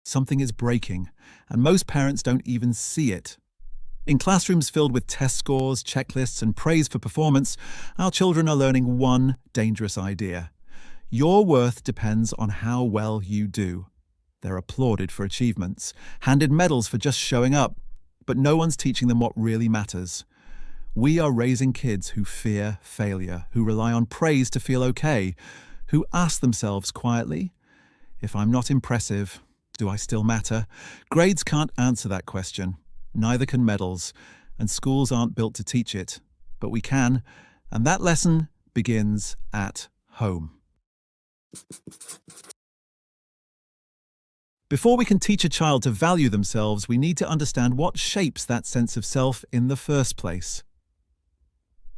Something is breaking, and most parents don't even see it. In classrooms filled with test scores, checklists, and praise for performance, our children are learning one dangerous idea. Your worth depends on how well you do. They're applauded for achievements, handed medals for just showing up, but no one's teaching them what really matters. We are raising kids who fear failure, who rely on praise to feel okay, who ask themselves quietly, if I'm not impressive, do I still matter? Grades can't answer that question. Neither can medals, and schools aren't built to teach it. But we can, and that lesson begins at home. Before we can teach a child to value themselves, we need to understand what shapes that sense of self in the first place.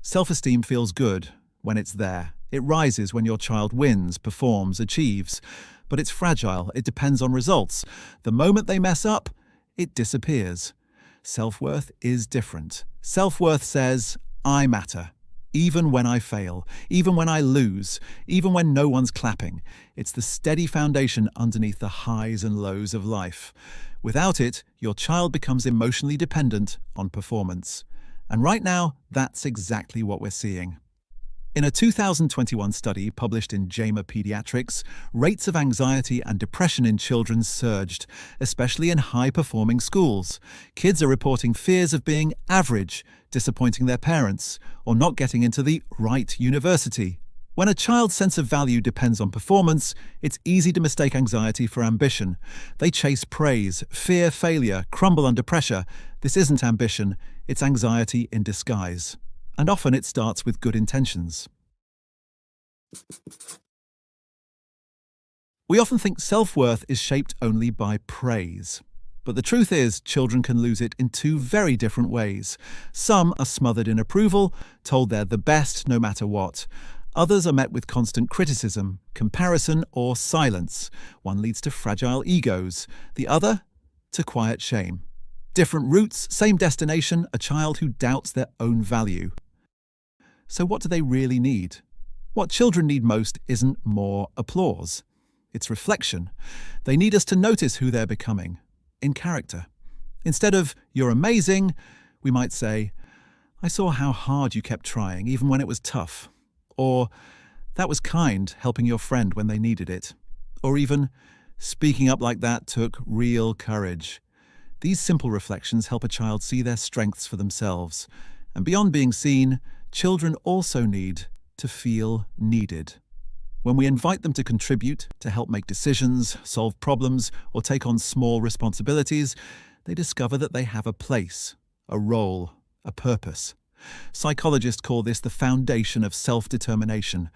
Self-esteem feels good when it's there. It rises when your child wins, performs, achieves. But it's fragile. It depends on results. The moment they mess up, it disappears. Self-worth is different. Self-worth says, I matter. Even when I fail, even when I lose, even when no one's clapping. It's the steady foundation underneath the highs and lows of life. Without it, your child becomes emotionally dependent on performance. And right now, that's exactly what we're seeing. In a 2021 study published in JAMA Pediatrics, rates of anxiety and depression in children surged, especially in high-performing schools. Kids are reporting fears of being average, disappointing their parents, or not getting into the right university. When a child's sense of value depends on performance, it's easy to mistake anxiety for ambition. They chase praise, fear failure, crumble under pressure. This isn't ambition, it's anxiety in disguise. And often it starts with good intentions. We often think self-worth is shaped only by praise. But the truth is, children can lose it in two very different ways. Some are smothered in approval, told they're the best no matter what. Others are met with constant criticism, comparison, or silence. One leads to fragile egos, the other to quiet shame. Different routes, same destination, a child who doubts their own value. So what do they really need? What children need most isn't more applause. It's reflection. They need us to notice who they're becoming, in character. Instead of, you're amazing, we might say, I saw how hard you kept trying, even when it was tough. Or, that was kind, helping your friend when they needed it. Or even, speaking up like that took real courage. These simple reflections help a child see their strengths for themselves. And beyond being seen, children also need to feel needed. When we invite them to contribute, to help make decisions, solve problems, or take on small responsibilities, they discover that they have a place, a role, a purpose. Psychologists call this the foundation of self-determination,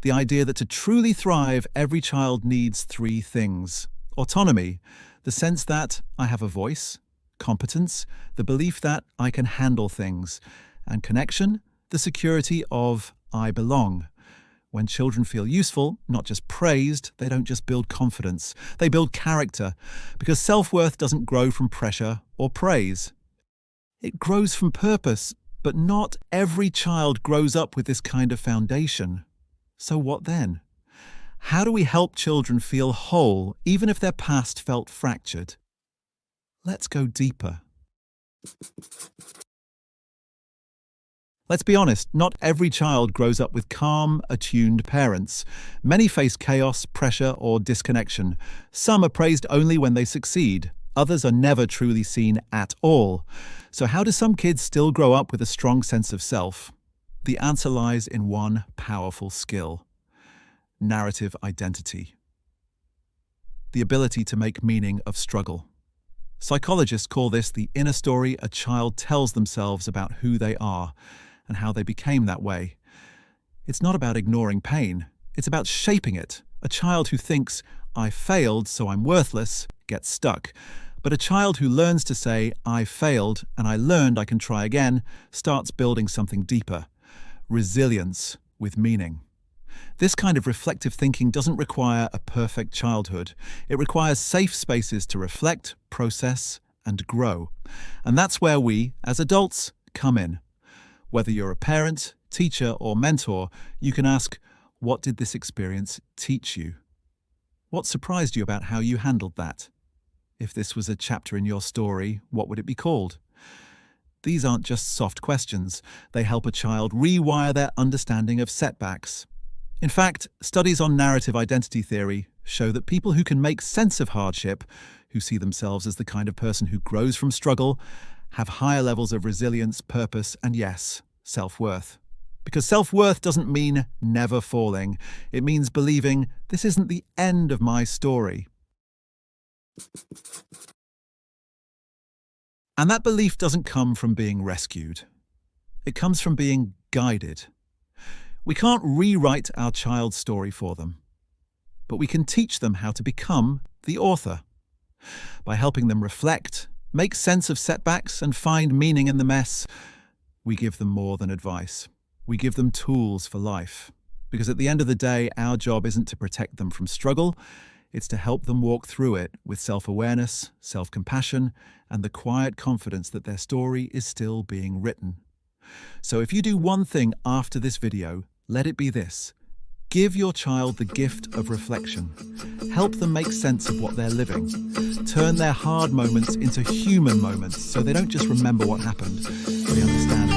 the idea that to truly thrive, every child needs three things. Autonomy, the sense that I have a voice; competence, the belief that I can handle things; and connection, the security of I belong. When children feel useful, not just praised, they don't just build confidence, they build character, because self-worth doesn't grow from pressure or praise. It grows from purpose, but not every child grows up with this kind of foundation. So what then? How do we help children feel whole, even if their past felt fractured? Let's go deeper. Let's be honest, not every child grows up with calm, attuned parents. Many face chaos, pressure, or disconnection. Some are praised only when they succeed. Others are never truly seen at all. So how do some kids still grow up with a strong sense of self? The answer lies in one powerful skill: narrative identity. The ability to make meaning of struggle. Psychologists call this the inner story a child tells themselves about who they are and how they became that way. It's not about ignoring pain. It's about shaping it. A child who thinks, I failed, so I'm worthless, gets stuck. But a child who learns to say, I failed and I learned I can try again, starts building something deeper. Resilience with meaning. This kind of reflective thinking doesn't require a perfect childhood. It requires safe spaces to reflect, process, and grow. And that's where we, as adults, come in. Whether you're a parent, teacher, or mentor, you can ask, what did this experience teach you? What surprised you about how you handled that? If this was a chapter in your story, what would it be called? These aren't just soft questions. They help a child rewire their understanding of setbacks. In fact, studies on narrative identity theory show that people who can make sense of hardship, who see themselves as the kind of person who grows from struggle, have higher levels of resilience, purpose, and yes, self-worth. Because self-worth doesn't mean never falling. It means believing this isn't the end of my story. And that belief doesn't come from being rescued. It comes from being guided. We can't rewrite our child's story for them, but we can teach them how to become the author. By helping them reflect, make sense of setbacks, and find meaning in the mess, we give them more than advice. We give them tools for life. Because at the end of the day, our job isn't to protect them from struggle, it's to help them walk through it with self-awareness, self-compassion, and the quiet confidence that their story is still being written. So if you do one thing after this video, let it be this. Give your child the gift of reflection. Help them make sense of what they're living. Turn their hard moments into human moments so they don't just remember what happened, they understand